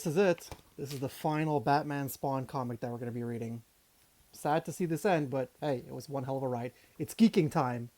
this is it. This is the final Batman Spawn comic that we're going to be reading. Sad to see this end, but hey, it was one hell of a ride. It's geeking time.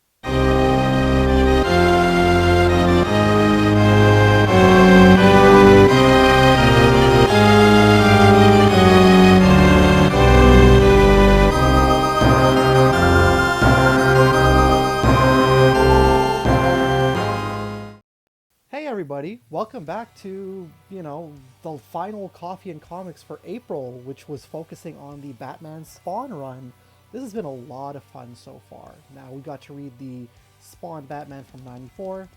Hey everybody, welcome back to, the final Coffee and Comics for April, which was focusing on the Batman Spawn run. This has been a lot of fun so far. Now, we got to read the Spawn Batman from 94,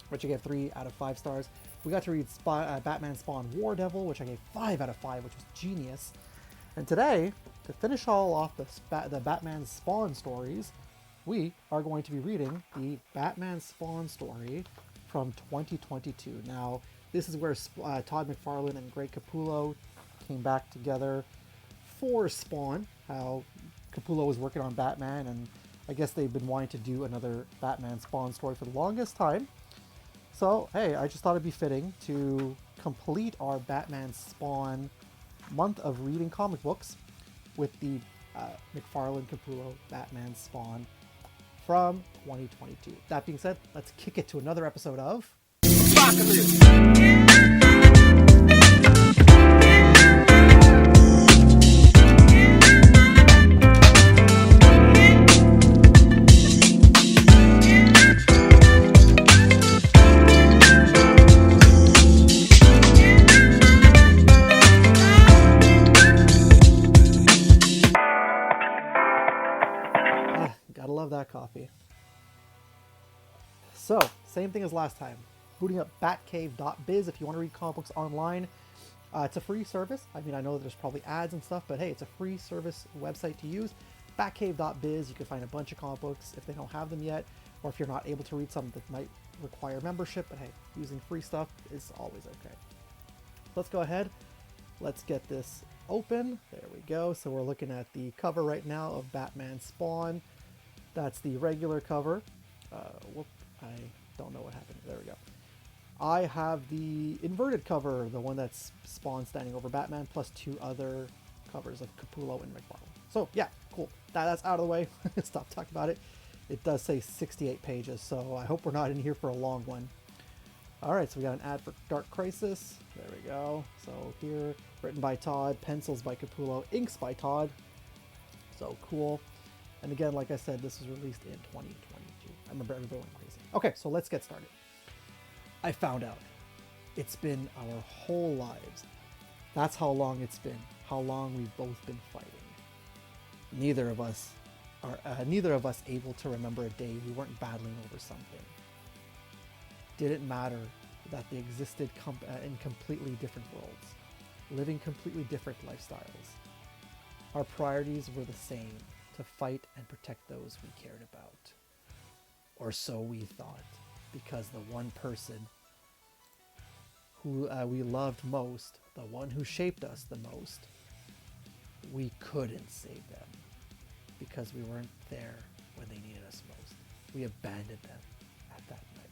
which I gave 3 out of 5 stars. We got to read Batman Spawn War Devil, which I gave 5 out of 5, which was genius. And today, to finish all off the Batman Spawn stories, we are going to be reading the Batman Spawn story from 2022. Now, this is where Todd McFarlane and Greg Capullo came back together for Spawn. How Capullo was working on Batman, and I guess they've been wanting to do another Batman Spawn story for the longest time. So, hey, I just thought it'd be fitting to complete our Batman Spawn month of reading comic books with the McFarlane Capullo Batman Spawn from 2022. That being said, let's kick it to another episode of Gotta love that coffee. So, same thing as last time. Booting up batcave.biz if you want to read comic books online. It's a free service. I mean, I know there's probably ads and stuff, but hey, it's a free service website to use. Batcave.biz, you can find a bunch of comic books if they don't have them yet, or if you're not able to read something that might require membership, but hey, using free stuff is always okay. Let's go ahead. Let's get this open. There we go. So we're looking at the cover right now of Batman Spawn. That's the regular cover. I don't know what happened. There we go. I have the inverted cover, the one that's Spawn standing over Batman, plus 2 other covers of Capullo and McFarlane. So yeah, cool. That's out of the way. Stop talking about it. It does say 68 pages, so I hope we're not in here for a long one. All right, so we got an ad for Dark Crisis. There we go. So here, written by Todd, pencils by Capullo, inks by Todd. So cool. And again, like I said, this was released in 2022. I remember everybody went crazy. Okay, so let's get started. I found out. It's been our whole lives. That's how long it's been. How long we've both been fighting. Neither of us able to remember a day we weren't battling over something. Didn't matter that they existed in completely different worlds, living completely different lifestyles. Our priorities were the same: to fight and protect those we cared about. Or so we thought, because the one person who we loved most, the one who shaped us the most, we couldn't save them because we weren't there when they needed us most. We abandoned them at that night,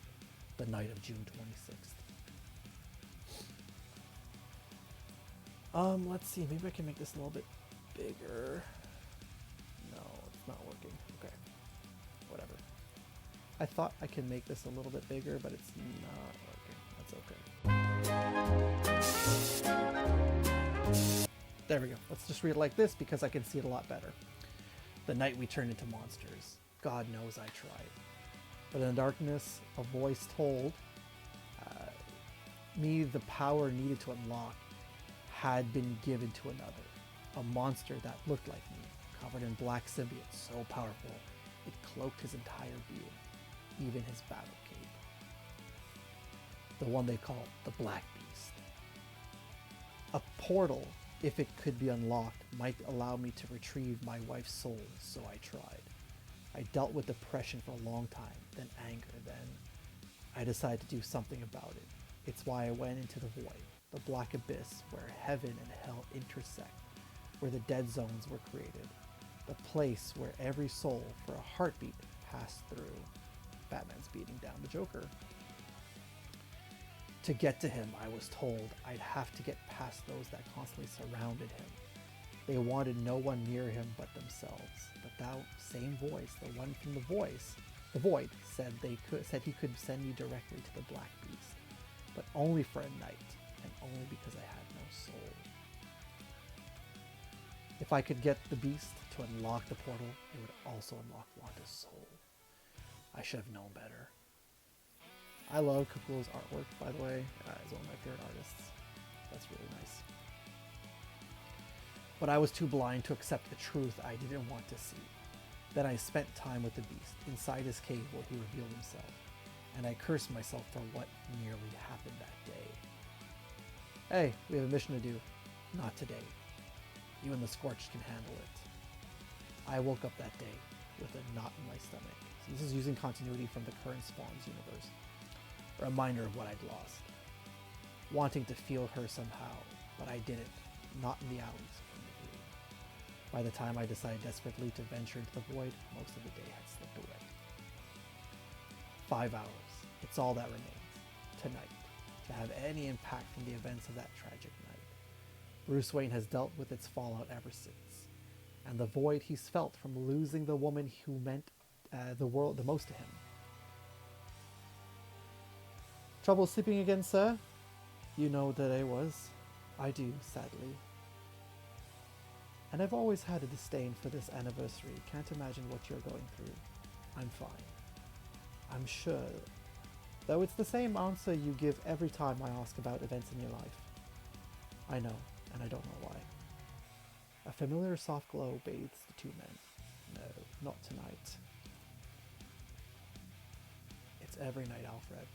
the night of June 26th. Let's see, maybe I can make this a little bit bigger. No, it's not working. Okay, whatever. I thought I can make this a little bit bigger, but it's not working. That's okay. There we go. Let's just read it like this because I can see it a lot better. The night we turned into monsters. God knows I tried. But in the darkness, a voice told me the power needed to unlock had been given to another. A monster that looked like me, covered in black symbiote, so powerful it cloaked his entire being, even his battle cape. The one they call the Black Beast. A portal, if it could be unlocked, might allow me to retrieve my wife's soul, so I tried. I dealt with depression for a long time, then anger, then I decided to do something about it. It's why I went into the void, the black abyss where heaven and hell intersect, where the dead zones were created, the place where every soul for a heartbeat passed through. Batman's beating down the Joker. To get to him, I was told I'd have to get past those that constantly surrounded him. They wanted no one near him but themselves. But that same voice, the one from the void, said he could send me directly to the Black Beast, but only for a night, and only because I had no soul. If I could get the beast to unlock the portal, it would also unlock Wanda's soul. I should have known better. I love Capullo's artwork, by the way. He's one of my favorite artists. That's really nice. But I was too blind to accept the truth I didn't want to see. Then I spent time with the beast, inside his cave where he revealed himself, and I cursed myself for what nearly happened that day. Hey, we have a mission to do. Not today. You and the Scorched can handle it. I woke up that day with a knot in my stomach. So this is using continuity from the current Spawn's universe. A reminder of what I'd lost. Wanting to feel her somehow, but I didn't. Not in the alleys from the blue. By the time I decided desperately to venture into the void, most of the day had slipped away. 5 hours. It's all that remains. Tonight. To have any impact from the events of that tragic night. Bruce Wayne has dealt with its fallout ever since. And the void he's felt from losing the woman who meant the world the most to him. Trouble sleeping again, sir? You know that I was. I do, sadly. And I've always had a disdain for this anniversary. Can't imagine what you're going through. I'm fine. I'm sure. Though it's the same answer you give every time I ask about events in your life. I know, and I don't know why. A familiar soft glow bathes the two men. No, not tonight. It's every night, Alfred.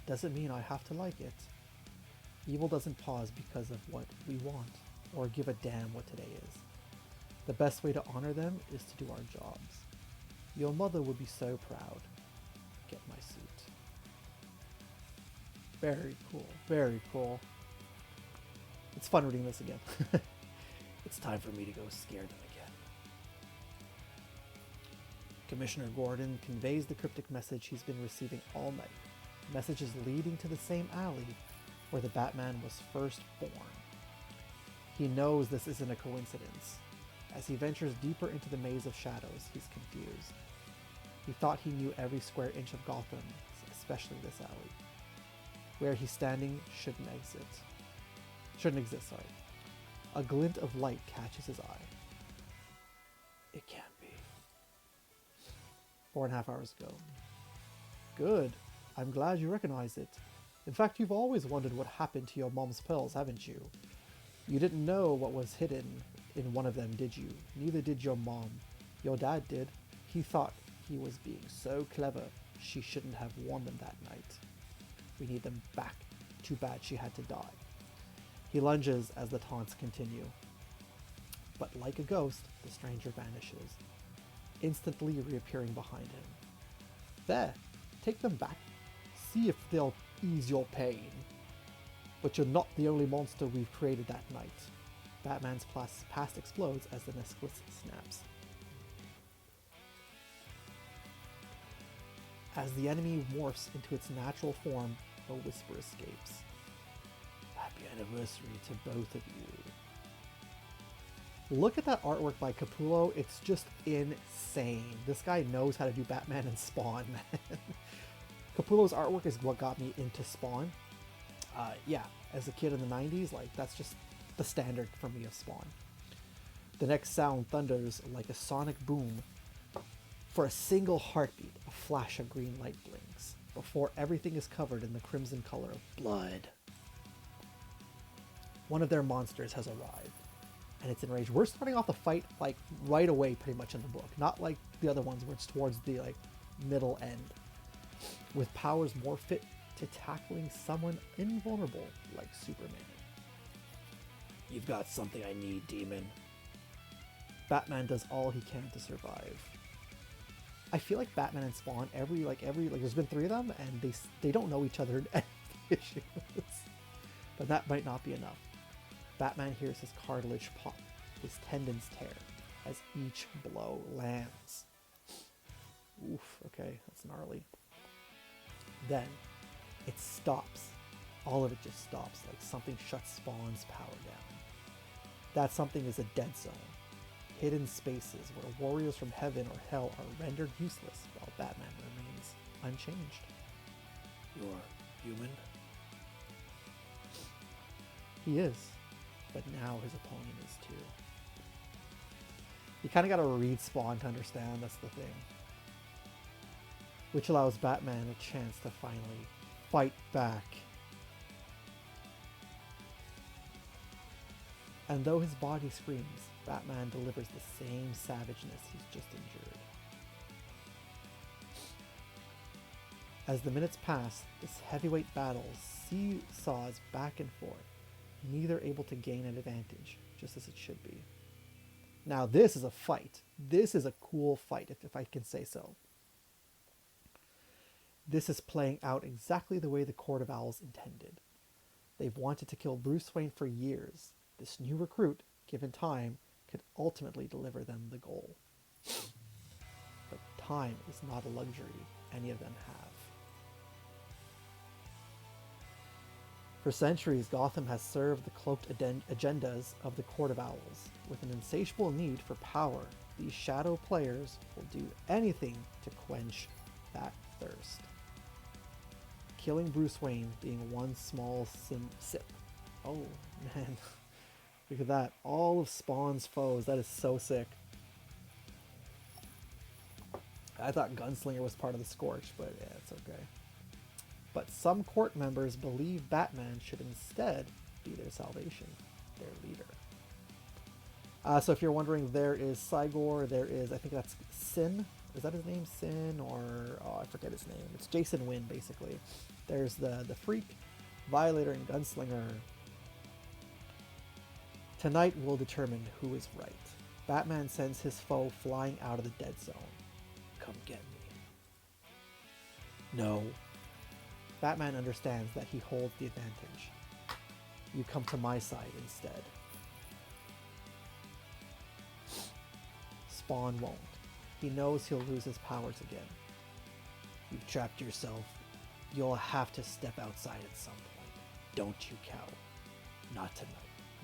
Doesn't mean I have to like it. Evil doesn't pause because of what we want, or give a damn what today is. The best way to honor them is to do our jobs. Your mother would be so proud. Get my suit. Very cool, very cool. It's fun reading this again. It's time for me to go scare them again. Commissioner Gordon conveys the cryptic message he's been receiving all night. Messages leading to the same alley where the Batman was first born. He knows this isn't a coincidence. As he ventures deeper into the maze of shadows, he's confused. He thought he knew every square inch of Gotham, especially this alley. Where he's standing shouldn't exist. A glint of light catches his eye. It can't be. 4.5 hours ago. Good. I'm glad you recognize it. In fact, you've always wondered what happened to your mom's pearls, haven't you? You didn't know what was hidden in one of them, did you? Neither did your mom. Your dad did. He thought he was being so clever she shouldn't have worn them that night. We need them back. Too bad she had to die. He lunges as the taunts continue. But like a ghost, the stranger vanishes, instantly reappearing behind him. There, take them back. See if they'll ease your pain. But you're not the only monster we've created that night. Batman's past explodes as the necklace snaps. As the enemy morphs into its natural form, a whisper escapes. Happy anniversary to both of you. Look at that artwork by Capullo. It's just insane. This guy knows how to do Batman and Spawn, man. Capullo's artwork is what got me into Spawn. Yeah, as a kid in the 90s, like that's just the standard for me of Spawn. The next sound thunders like a sonic boom. For a single heartbeat, a flash of green light blinks, before everything is covered in the crimson color of blood. One of their monsters has arrived, and it's enraged. We're starting off the fight like right away pretty much in the book, not like the other ones where it's towards the like middle end, with powers more fit to tackling someone invulnerable like Superman. You've got something I need, demon. Batman does all he can to survive. I feel like Batman and Spawn, every there's been 3 of them, and they don't know each other in any issues. But that might not be enough. Batman hears his cartilage pop, his tendons tear, as each blow lands. Oof, okay, that's gnarly. Then, it stops. All of it just stops, like something shuts Spawn's power down. That something is a dead zone. Hidden spaces where warriors from heaven or hell are rendered useless while Batman remains unchanged. You're human? He is, but now his opponent is too. You kind of got to read Spawn to understand, that's the thing. Which allows Batman a chance to finally fight back. And though his body screams, Batman delivers the same savageness he's just endured. As the minutes pass, this heavyweight battle seesaws back and forth, neither able to gain an advantage, just as it should be. Now this is a fight. This is a cool fight, if I can say so. This is playing out exactly the way the Court of Owls intended. They've wanted to kill Bruce Wayne for years. This new recruit, given time, could ultimately deliver them the goal. But time is not a luxury any of them have. For centuries, Gotham has served the cloaked agendas of the Court of Owls. With an insatiable need for power, these shadow players will do anything to quench that thirst. Killing Bruce Wayne being one small sip. Oh, man. Look at that. All of Spawn's foes. That is so sick. I thought Gunslinger was part of the Scorch, but yeah, it's okay. But some court members believe Batman should instead be their salvation, their leader. So if you're wondering, there is Cygor, there is, I think that's Sin. Is that his name? Sin, or, oh, I forget his name. It's Jason Wynn, basically. There's the Freak, Violator, and Gunslinger. Tonight will determine who is right. Batman sends his foe flying out of the dead zone. Come get me. No. Batman understands that he holds the advantage. You come to my side instead. Spawn won't. He knows he'll lose his powers again. You've trapped yourself. You'll have to step outside at some point. Don't you cow. Not tonight.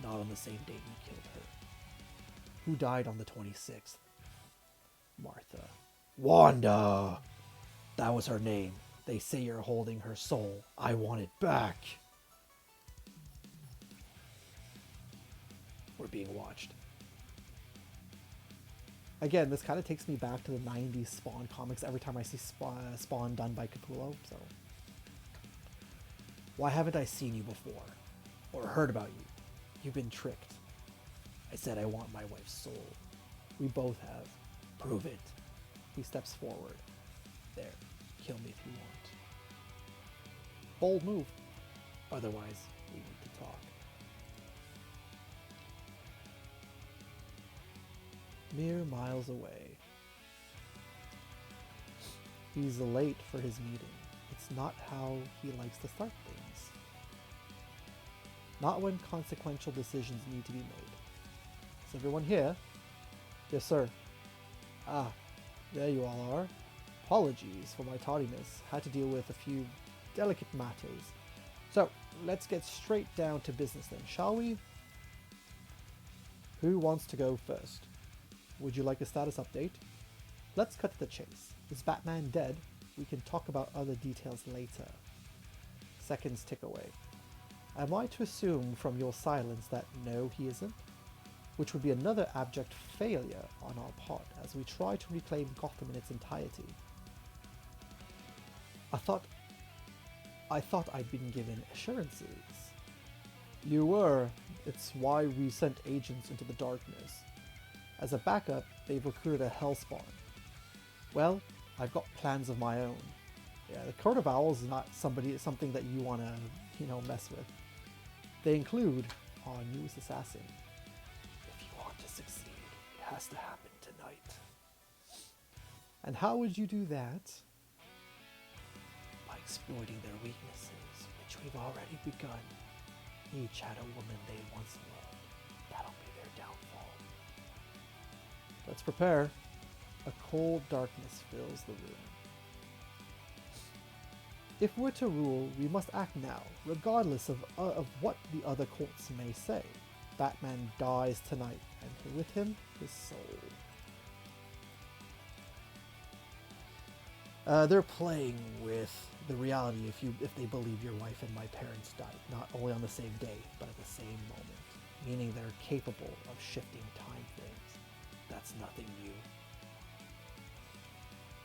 Not on the same date you killed her. Who died on the 26th? Martha. Wanda! That was her name. They say you're holding her soul. I want it back. We're being watched. Again, this kind of takes me back to the 90s Spawn comics every time I see Spawn done by Capullo, so. Why haven't I seen you before? Or heard about you? You've been tricked. I said I want my wife's soul. We both have. Prove it. He steps forward. There. Kill me if you want. Bold move. Otherwise, we need to talk. Mere miles away. He's late for his meeting. It's not how he likes to start things. Not when consequential decisions need to be made. Is everyone here? Yes, sir. Ah, there you all are. Apologies for my tardiness. Had to deal with a few delicate matters. So, let's get straight down to business then, shall we? Who wants to go first? Would you like a status update? Let's cut to the chase. Is Batman dead? We can talk about other details later. Seconds tick away. Am I to assume from your silence that no, he isn't? Which would be another abject failure on our part as we try to reclaim Gotham in its entirety. I thought I'd been given assurances. You were. It's why we sent agents into the darkness. As a backup, they've recruited a Hellspawn. Well, I've got plans of my own. Yeah, the Court of Owls is not something that you want to, mess with. They include our newest assassin. If you want to succeed, it has to happen tonight. And how would you do that? By exploiting their weaknesses, which we've already begun. Each had a woman they once loved. That'll be their downfall. Let's prepare. A cold darkness fills the room. If we're to rule, we must act now, regardless of what the other courts may say. Batman dies tonight, and with him, his soul. They're playing with the reality if they believe your wife and my parents died, not only on the same day, but at the same moment, meaning they're capable of shifting time frames. That's nothing new.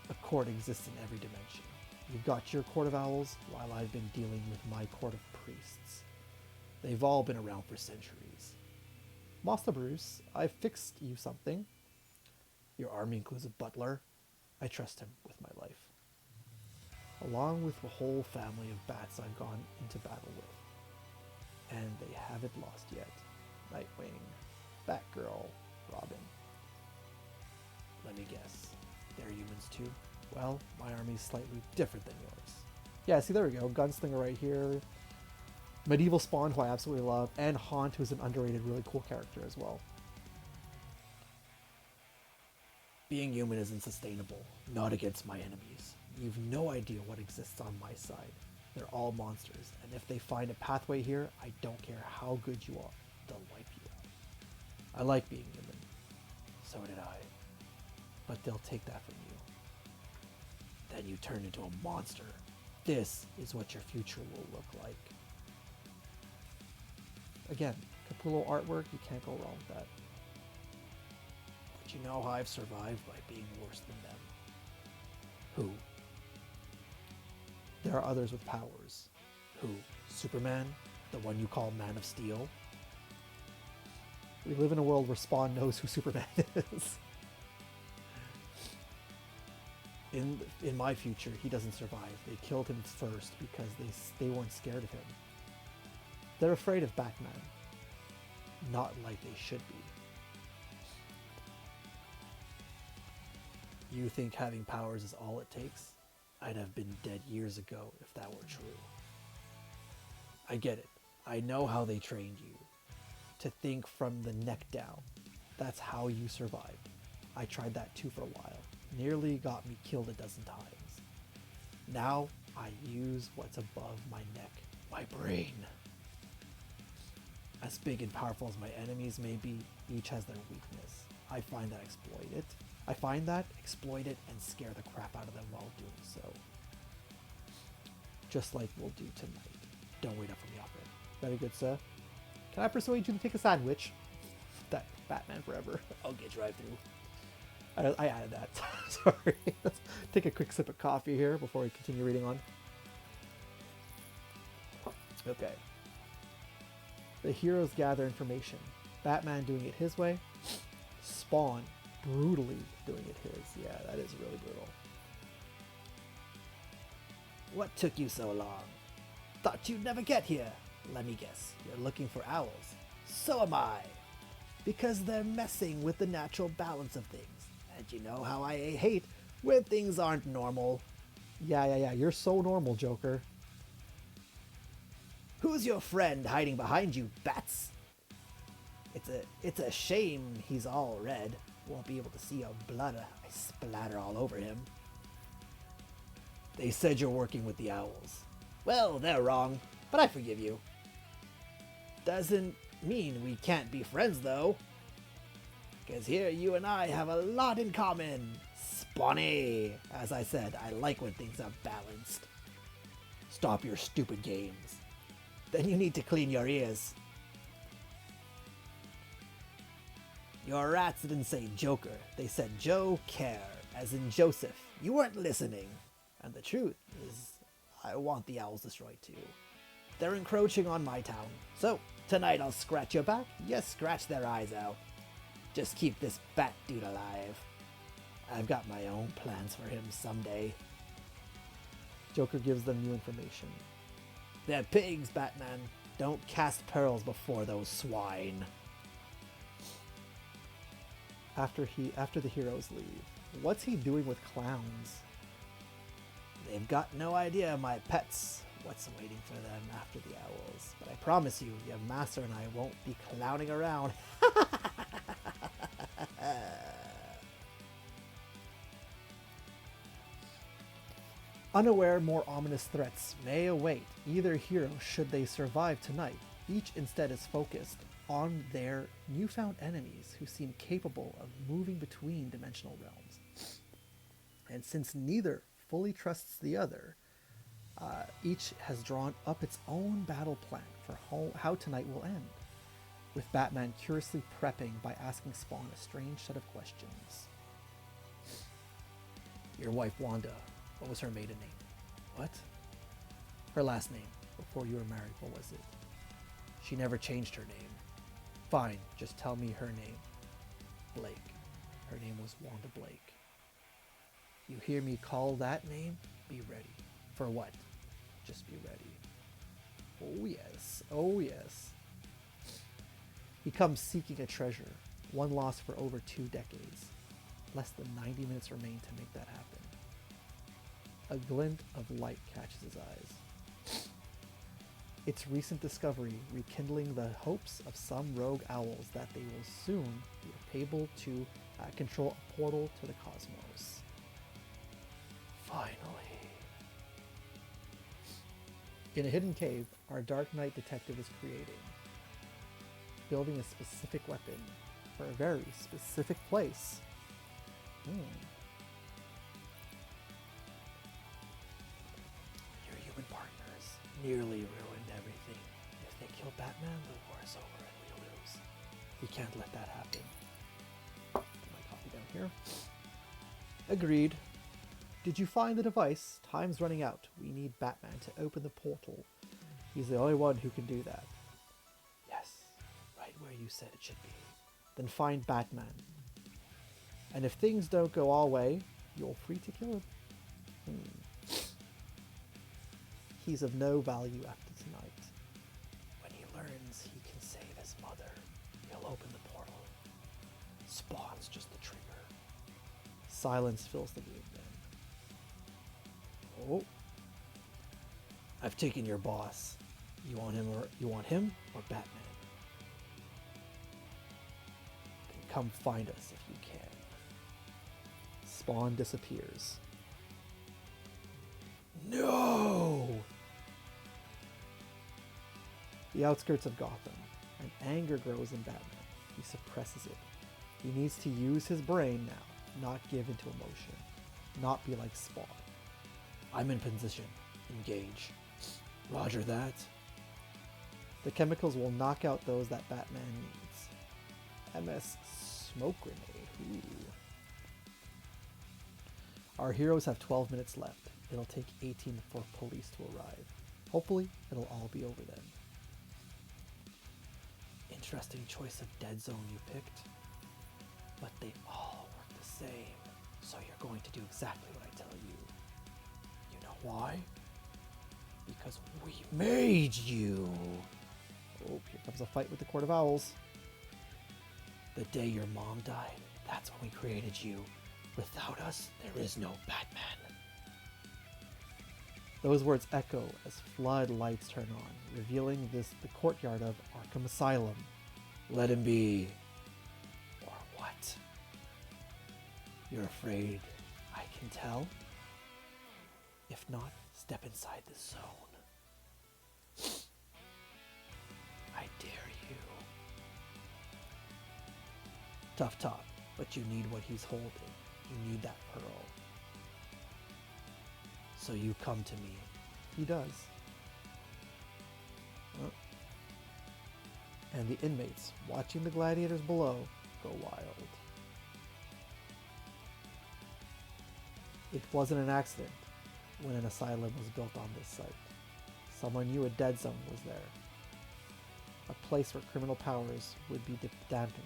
A court exists in every dimension. You've got your court of owls, while I've been dealing with my court of priests. They've all been around for centuries. Master Bruce, I've fixed you something. Your army includes a butler. I trust him with my life. Along with the whole family of bats I've gone into battle with. And they haven't lost yet. Nightwing, Batgirl, Robin. Let me guess. They're humans too? Well, my army's slightly different than yours. Yeah, see, there we go. Gunslinger right here. Medieval Spawn, who I absolutely love. And Haunt, who's an underrated, really cool character as well. Being human isn't sustainable. Not against my enemies. You've no idea what exists on my side. They're all monsters, and if they find a pathway here, I don't care how good you are. They'll wipe you out. I like being human. So did I. But they'll take that from you. Then you turn into a monster. This is what your future will look like. Again, Capullo artwork, you can't go wrong with that. But you know how I've survived by being worse than them. Who? There are others with powers. Who? Superman? The one you call Man of Steel? We live in a world where Spawn knows who Superman is. In my future, he doesn't survive. They killed him first because they weren't scared of him. They're afraid of Batman. Not like they should be. You think having powers is all it takes? I'd have been dead years ago if that were true. I get it. I know how they trained you. To think from the neck down. That's how you survived. I tried that too for a while. Nearly got me killed a dozen times. Now I use what's above my neck. My brain. As big and powerful as my enemies may be, each has their weakness. I find that, exploit it, and scare the crap out of them while doing so. Just like we'll do tonight. Don't wait up for me, Alfred. Very good, sir. Can I persuade you to take a sandwich? That Batman forever. I'll get drive-through. I added that. Sorry. Let's take a quick sip of coffee here before we continue reading on. Okay. The heroes gather information. Batman doing it his way. Spawn brutally doing it his. Yeah, that is really brutal. What took you so long? Thought you'd never get here. Let me guess. You're looking for owls. So am I. Because they're messing with the natural balance of things. And you know how I hate when things aren't normal. Yeah. You're so normal, Joker. Who's your friend hiding behind you, bats? It's a shame he's all red. Won't be able to see your blood. I splatter all over him. They said you're working with the owls. Well, they're wrong, but I forgive you. Doesn't mean we can't be friends, though. Because here you and I have a lot in common. Spawny! As I said, I like when things are balanced. Stop your stupid games. Then you need to clean your ears. Your rats didn't say Joker. They said Joe Care, as in Joseph. You weren't listening. And the truth is, I want the owls destroyed too. They're encroaching on my town. So, tonight I'll scratch your back. Yes, scratch their eyes out. Just keep this bat dude alive. I've got my own plans for him someday. Joker gives them new information. They're pigs, Batman. Don't cast pearls before those swine. After the heroes leave, what's he doing with clowns? They've got no idea, my pets, what's waiting for them after the owls. But I promise you, your master and I won't be clowning around. Unaware, more ominous threats may await either hero should they survive tonight. Each instead is focused on their newfound enemies who seem capable of moving between dimensional realms. And since neither fully trusts the other, each has drawn up its own battle plan for how tonight will end, with Batman curiously prepping by asking Spawn a strange set of questions. Your wife Wanda, what was her maiden name? What? Her last name, before you were married, what was it? She never changed her name. Fine, just tell me her name. Blake. Her name was Wanda Blake. You hear me call that name? Be ready. For what? Just be ready. Oh yes, oh yes. He comes seeking a treasure, one lost for over 2 decades. Less than 90 minutes remain to make that happen. A glint of light catches his eyes. Its recent discovery rekindling the hopes of some rogue owls that they will soon be able to control a portal to the cosmos. Finally. In a hidden cave, our Dark Knight detective is building a specific weapon for a very specific place. Your human partners nearly ruined everything. If they kill Batman, the war is over and we lose. We can't let that happen. Put my coffee down here. Agreed. Did you find the device? Time's running out. We need Batman to open the portal. He's the only one who can do that. Yes, right where you said it should be. Then find Batman. And if things don't go our way, you're free to kill him. He's of no value after tonight. When he learns he can save his mother, he'll open the portal. Spawn's just the trigger. Silence fills the room then. Oh. I've taken your boss. You want him or Batman? Then come find us if you can. Spawn disappears. No! The outskirts of Gotham, and anger grows in Batman. He suppresses it. He needs to use his brain now, not give into emotion, not be like Spawn. I'm in position. Engage. Roger that. The chemicals will knock out those that Batman needs. MS Smoke Grenade. Ooh. Our heroes have 12 minutes left. It'll take 18 for police to arrive. Hopefully, it'll all be over then. Interesting choice of dead zone you picked. But they all work the same. So you're going to do exactly what I tell you. You know why? Because we made you. Oh, here comes a fight with the Court of Owls. The day your mom died, that's when we created you. Without us, there is no Batman. Those words echo as flood lights turn on, revealing the courtyard of Arkham Asylum. Let him be. Or what? You're afraid I can tell? If not, step inside the zone. I dare you. Tough talk, but you need what he's holding. You need that pearl. So you come to me. He does. And the inmates, watching the gladiators below, go wild. It wasn't an accident when an asylum was built on this site. Someone knew a dead zone was there. A place where criminal powers would be dampened.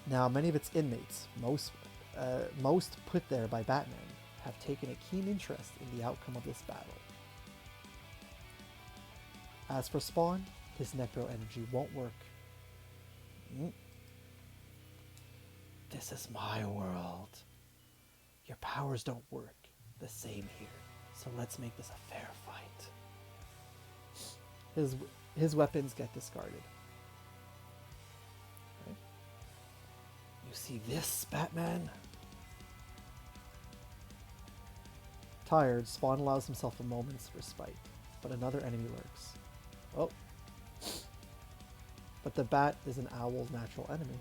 Now, many of its inmates, most put there by Batman, have taken a keen interest in the outcome of this battle. As for Spawn, his necro energy won't work. This is my world. Your powers don't work the same here, so let's make this a fair fight. His weapons get discarded. Okay. You see this, Batman? Tired, Spawn allows himself a moment's respite, but another enemy lurks. Oh. But the bat is an owl's natural enemy.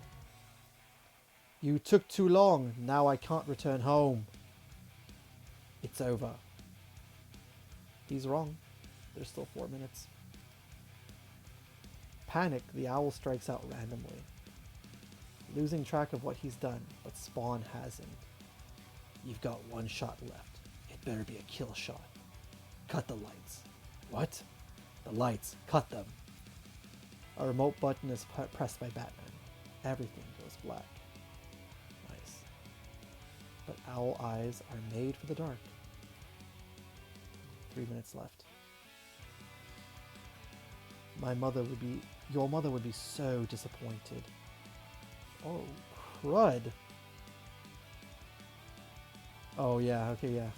You took too long. Now I can't return home. It's over. He's wrong. There's still 4 minutes. Panicked, the owl strikes out randomly, losing track of what he's done, but Spawn hasn't. You've got 1 shot left. It better be a kill shot. Cut the lights. What? The lights. Cut them. A remote button is pressed by Batman. Everything goes black. Nice. But owl eyes are made for the dark. 3 minutes left. Your mother would be so disappointed. Oh, crud. Oh, yeah, okay, yeah.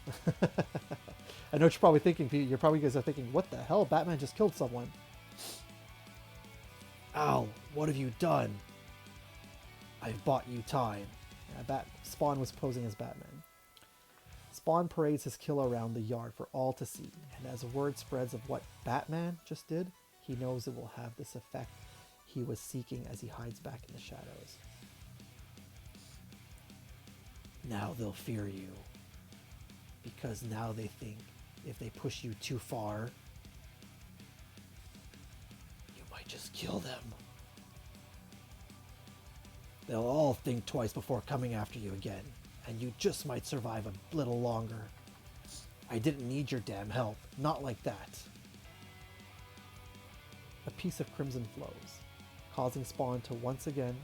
I know what you're probably thinking. You're probably guys are thinking, what the hell? Batman just killed someone. Ow, what have you done? I've bought you time. Yeah, Spawn was posing as Batman. Spawn parades his kill around the yard for all to see, and as word spreads of what Batman just did, he knows it will have this effect he was seeking as he hides back in the shadows. Now they'll fear you, because now they think if they push you too far, you might just kill them. They'll all think twice before coming after you again, and you just might survive a little longer. I didn't need your damn help, not like that. A piece of crimson flows, causing Spawn to once again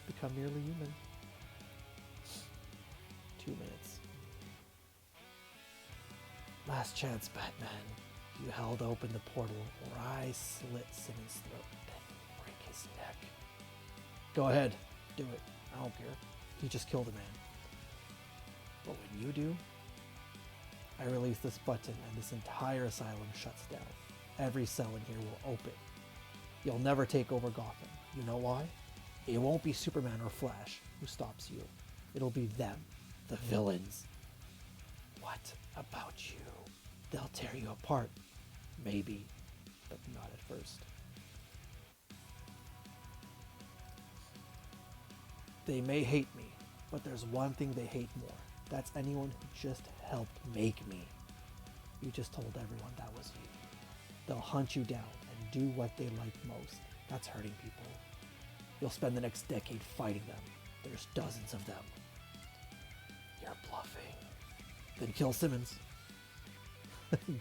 become merely human. 2 minutes. Last chance, Batman. You held open the portal, or I slit Simmons' throat, then break his neck. Go ahead, do it. I don't care. He just killed a man. But when you do, I release this button and this entire asylum shuts down. Every cell in here will open. You'll never take over Gotham. You know why? It won't be Superman or Flash who stops you. It'll be them, the villains. What about you? They'll tear you apart. Maybe, but not at first. They may hate me, but there's one thing they hate more. That's anyone who just helped make me. You just told everyone that was you. They'll hunt you down and do what they like most. That's hurting people. You'll spend the next decade fighting them. There's dozens of them. You're bluffing. Then kill Simmons.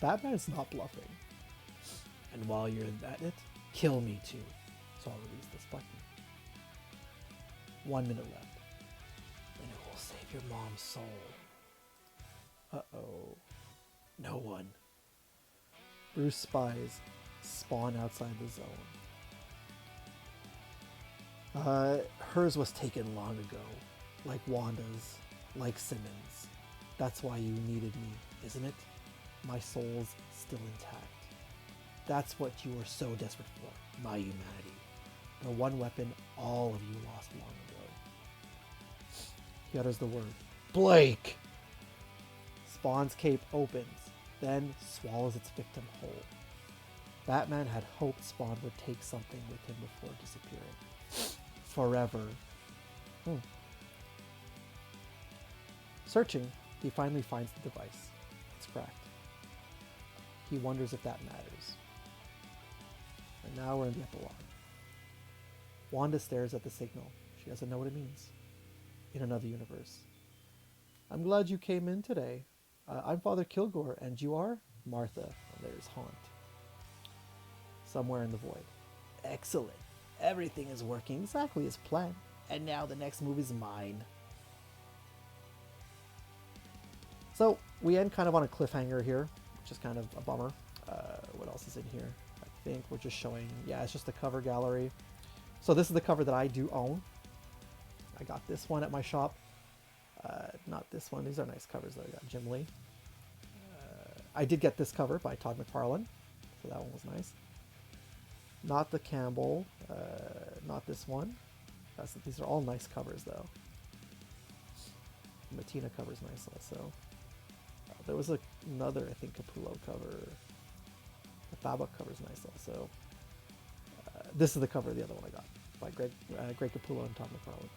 Batman's not bluffing. And while you're at it, kill me too. So I'll release this button. 1 minute left. Then it will save your mom's soul. Uh-oh. No one. Bruce spies Spawn outside the zone. Hers was taken long ago. Like Wanda's. Like Simmons. That's why you needed me, isn't it? My soul's still intact. That's what you were so desperate for. My humanity. The one weapon all of you lost long ago. He utters the word, Blake! Spawn's cape opens, then swallows its victim whole. Batman had hoped Spawn would take something with him before disappearing. Forever. Searching, he finally finds the device. It's cracked. He wonders if that matters. And now we're in the epilogue. Wanda stares at the signal. She doesn't know what it means. In another universe. I'm glad you came in today. I'm Father Kilgore, and you are? Martha. And there's Haunt. Somewhere in the void. Excellent. Everything is working exactly as planned. And now the next move is mine. So, we end kind of on a cliffhanger here, which is kind of a bummer. What else is in here? I think we're just showing, yeah, it's just the cover gallery. So this is the cover that I do own. I got this one at my shop. Not this one. These are nice covers though. I got Jim Lee. I did get this cover by Todd McFarlane. So that one was nice. Not the Campbell. Not this one. These are all nice covers though. The Matina cover's nice also. There was another, I think, Capullo cover. The Fabbook cover is nice also. This is the cover of the other one I got by Greg Capullo and Tom McFarlane.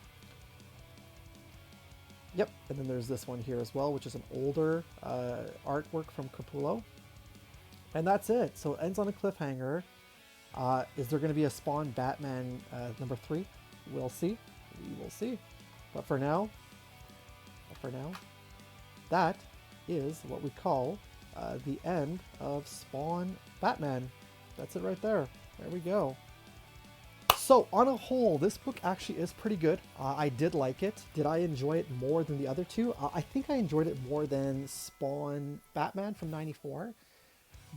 Yep, and then there's this one here as well, which is an older artwork from Capullo. And that's it. So it ends on a cliffhanger. Is there going to be a Spawn Batman number 3? We'll see. We will see. But for now, that is what we call the end of Spawn Batman. That's it right there. There we go. So on a whole, this book actually is pretty good. I did like it. Did I enjoy it more than the other two? I think I enjoyed it more than Spawn Batman from '94.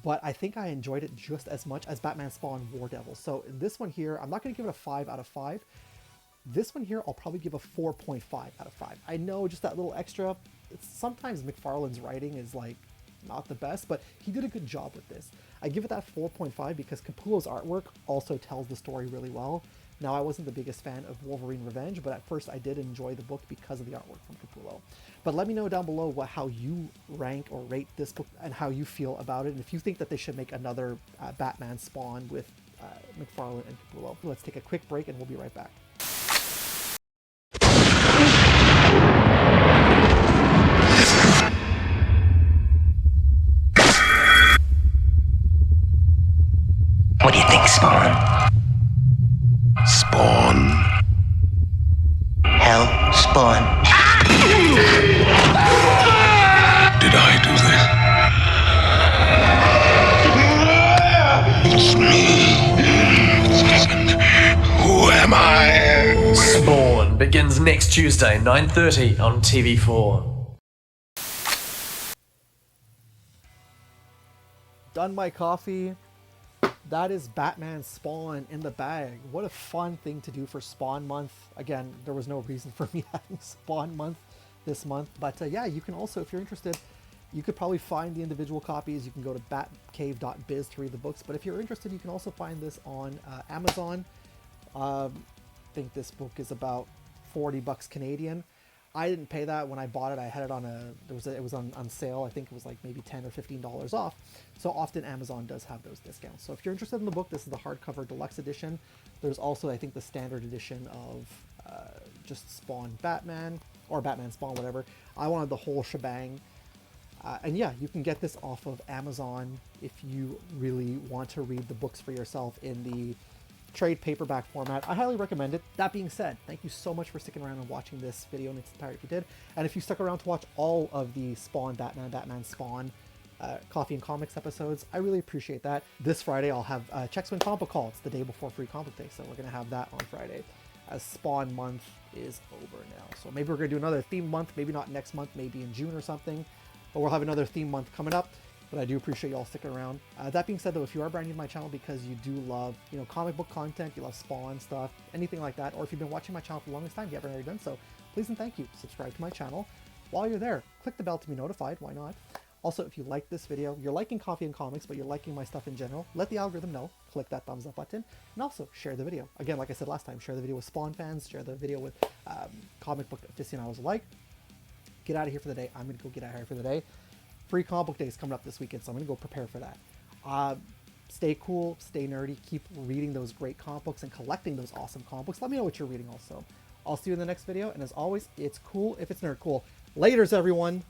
But I think I enjoyed it just as much as Batman Spawn War Devil. So in this one here, I'm not going to give it a 5 out of 5. This one here, I'll probably give a 4.5 out of 5. I know just that little extra. Sometimes McFarlane's writing is like not the best, but he did a good job with this. I give it that 4.5 because Capullo's artwork also tells the story really well. Now, I wasn't the biggest fan of Wolverine Revenge, but at first I did enjoy the book because of the artwork from Capullo. But let me know down below how you rank or rate this book and how you feel about it. And if you think that they should make another Batman Spawn with McFarlane and Capullo. Let's take a quick break and we'll be right back. What do you think, Spawn? Spawn. Hell, Spawn. Did I do this? It's me. And who am I? Spawn begins next Tuesday, 9:30 on TV4. Done my coffee. That is Batman Spawn in the bag. What a fun thing to do for Spawn month. Again, there was no reason for me having Spawn month this month. But yeah, you can also, if you're interested, you could probably find the individual copies. You can go to batcave.biz to read the books. But if you're interested, you can also find this on Amazon. I think this book is about 40 bucks Canadian. I didn't pay that when I bought it. I had it on it was on sale. I think it was like maybe $10 or $15 off. So often Amazon does have those discounts. So if you're interested in the book, this is the hardcover deluxe edition. There's also, I think, the standard edition of just Spawn Batman or Batman Spawn, whatever. I wanted the whole shebang. And yeah, you can get this off of Amazon if you really want to read the books for yourself in the trade paperback format. I highly recommend it. That being said, thank you so much for sticking around and watching this video in its entirety if you did. And if you stuck around to watch all of the Spawn Batman, Batman Spawn Coffee and Comics episodes, I really appreciate that. This Friday I'll have Check Swing Comic Call. It's the day before Free Comic Day, so we're going to have that on Friday as Spawn month is over now. So maybe we're going to do another theme month, maybe not next month, maybe in June or something, but we'll have another theme month coming up. But I do appreciate you all sticking around. That being said, though, if you are brand new to my channel because you do love, comic book content, you love Spawn stuff, anything like that, or if you've been watching my channel for the longest time, you haven't already done so, please and thank you. Subscribe to my channel. While you're there, click the bell to be notified. Why not? Also, if you like this video, you're liking Coffee and Comics, but you're liking my stuff in general, let the algorithm know. Click that thumbs up button, and also share the video. Again, like I said last time, share the video with Spawn fans, share the video with comic book aficionados alike. Get out of here for the day. I'm going to go get out of here for the day. Free Comic Book Day is coming up this weekend, so I'm going to go prepare for that. Stay cool, stay nerdy, keep reading those great comic books and collecting those awesome comic books. Let me know what you're reading also. I'll see you in the next video, and as always, it's cool if it's nerd cool. Laters, everyone!